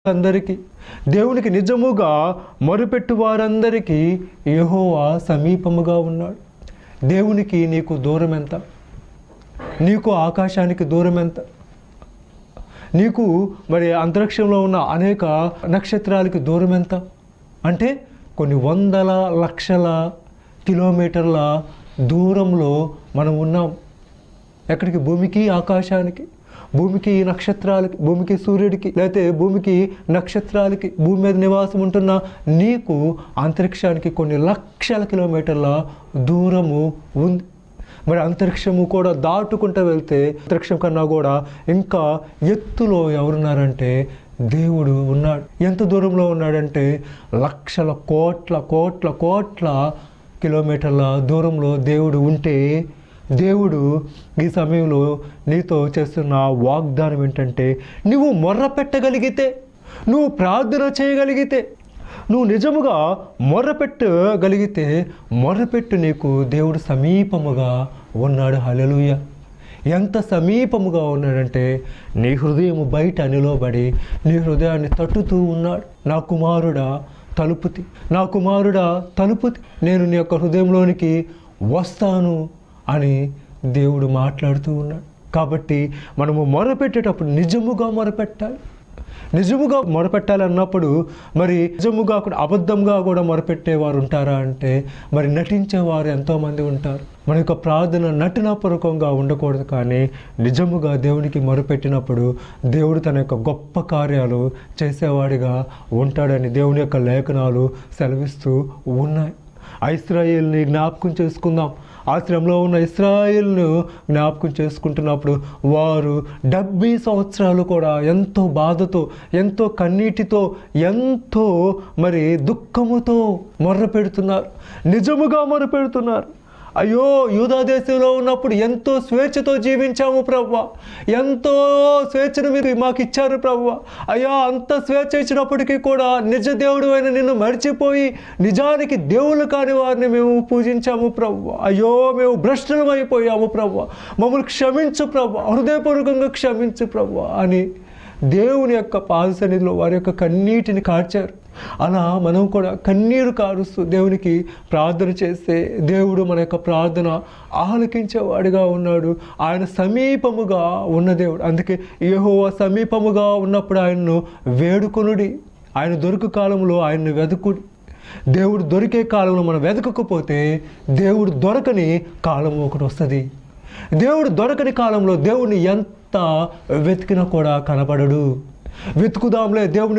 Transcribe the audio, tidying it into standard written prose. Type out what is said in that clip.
అందరికీ దేవునికి నిజముగా మొరుపెట్టు వారందరికీ యెహోవా సమీపముగా ఉన్నాడు. దేవునికి నీకు దూరం ఎంత? నీకు ఆకాశానికి దూరం ఎంత? నీకు మరి అంతరిక్షంలో ఉన్న అనేక నక్షత్రాలకి దూరం ఎంత? అంటే కొన్ని వందల లక్షల కిలోమీటర్ల దూరంలో మనం ఉన్నాం. ఎక్కడికి? భూమికి, ఆకాశానికి, భూమికి నక్షత్రాలకి, భూమికి సూర్యుడికి, లేకపోతే భూమికి నక్షత్రాలకి, భూమి మీద నివాసం ఉంటున్న నీకు అంతరిక్షానికి కొన్ని లక్షల కిలోమీటర్ల దూరము ఉంది. మరి అంతరిక్షము కూడా దాటుకుంటూ వెళ్తే అంతరిక్షం కన్నా కూడా ఇంకా ఎత్తులో ఎవరున్నారంటే దేవుడు ఉన్నాడు. ఎంత దూరంలో ఉన్నాడంటే లక్షల కోట్ల కోట్ల కోట్ల కిలోమీటర్ల దూరంలో దేవుడు ఉంటే, దేవుడు ఈ సమయంలో నీతో చేస్తున్న వాగ్దానం ఏంటంటే, నువ్వు మొర్ర పెట్టగలిగితే, నువ్వు ప్రార్థన చేయగలిగితే, నువ్వు నిజముగా మొర్రపెట్టగలిగితే, మొర్రపెట్టు, నీకు దేవుడు సమీపముగా ఉన్నాడు. హల్లెలూయా! ఎంత సమీపముగా ఉన్నాడంటే నీ హృదయం బయట నిలబడి నీ హృదయాన్ని తట్టుతూ ఉన్నాడు. నా కుమారుడా తలుపుతి, నా కుమారుడా తలుపుతి, నేను నీ యొక్క హృదయంలోనికి వస్తాను అని దేవుడు మాట్లాడుతూ ఉన్నాడు. కాబట్టి మనము మొరపెట్టేటప్పుడు నిజముగా మొరపెట్టాలి. నిజముగా మొరపెట్టాలి అన్నప్పుడు మరి నిజముగా కూడా అబద్ధంగా కూడా మొరపెట్టేవారు ఉంటారా అంటే మరి నటించేవారు ఎంతోమంది ఉంటారు. మన యొక్క ప్రార్థన నటనాపూర్వకంగా ఉండకూడదు, కానీ నిజముగా దేవునికి మొరపెట్టినప్పుడు దేవుడు తన యొక్క గొప్ప కార్యాలు చేసేవాడిగా ఉంటాడని దేవుని యొక్క లేఖనాలు సెలవిస్తూ ఉన్నాయి. ఇశ్రాయేలుని జ్ఞాపకం చేసుకుందాం. ఆశ్రమంలో ఉన్న ఇశ్రాయేలును జ్ఞాపకం చేసుకుంటున్నప్పుడు వారు 70 సంవత్సరాలు కూడా ఎంతో బాధతో, ఎంతో కన్నీటితో, ఎంతో మరి దుఃఖముతో మొర్ర పెడుతున్నారు. నిజముగా మొర్ర పెడుతున్నారు. అయ్యో, యూదా దేశంలో ఉన్నప్పుడు ఎంతో స్వేచ్ఛతో జీవించాము ప్రభువా, ఎంతో స్వేచ్ఛను మీరు మాకు ఇచ్చారు ప్రభువా. అయ్యా, అంత స్వేచ్ఛ ఇచ్చినప్పటికీ కూడా నిజ దేవుడు అయిన నిన్ను మర్చిపోయి నిజానికి దేవుళ్ళు కాని వారిని మేము పూజించాము ప్రభువా. అయ్యో, మేము భ్రష్టులం అయిపోయాము ప్రభువా, మమ్మల్ని క్షమించు ప్రభువా, హృదయపూర్వకంగా క్షమించు ప్రభువా అని దేవుని యొక్క పాద సన్నిధిలో వారి యొక్క కన్నీటిని కార్చారు. అలా మనం కూడా కన్నీరు కారుస్తూ దేవునికి ప్రార్థన చేస్తే దేవుడు మన యొక్క ప్రార్థన ఆలకించేవాడిగా ఉన్నాడు. ఆయన సమీపముగా ఉన్న దేవుడు. అందుకే యెహోవా సమీపముగా ఉన్నప్పుడు ఆయన్ను వేడుకొనుడి, ఆయన దొరుకు కాలంలో ఆయన్ను వెతుకుడి. దేవుడు దొరికే కాలంలో మనం వెతకకపోతే దేవుడు దొరకని కాలం ఒకటి వస్తుంది. దేవుడు దొరకని కాలంలో దేవుడిని ఎంత వెతికినా కూడా కనపడడు. వెతుకుదాంలే దేవుని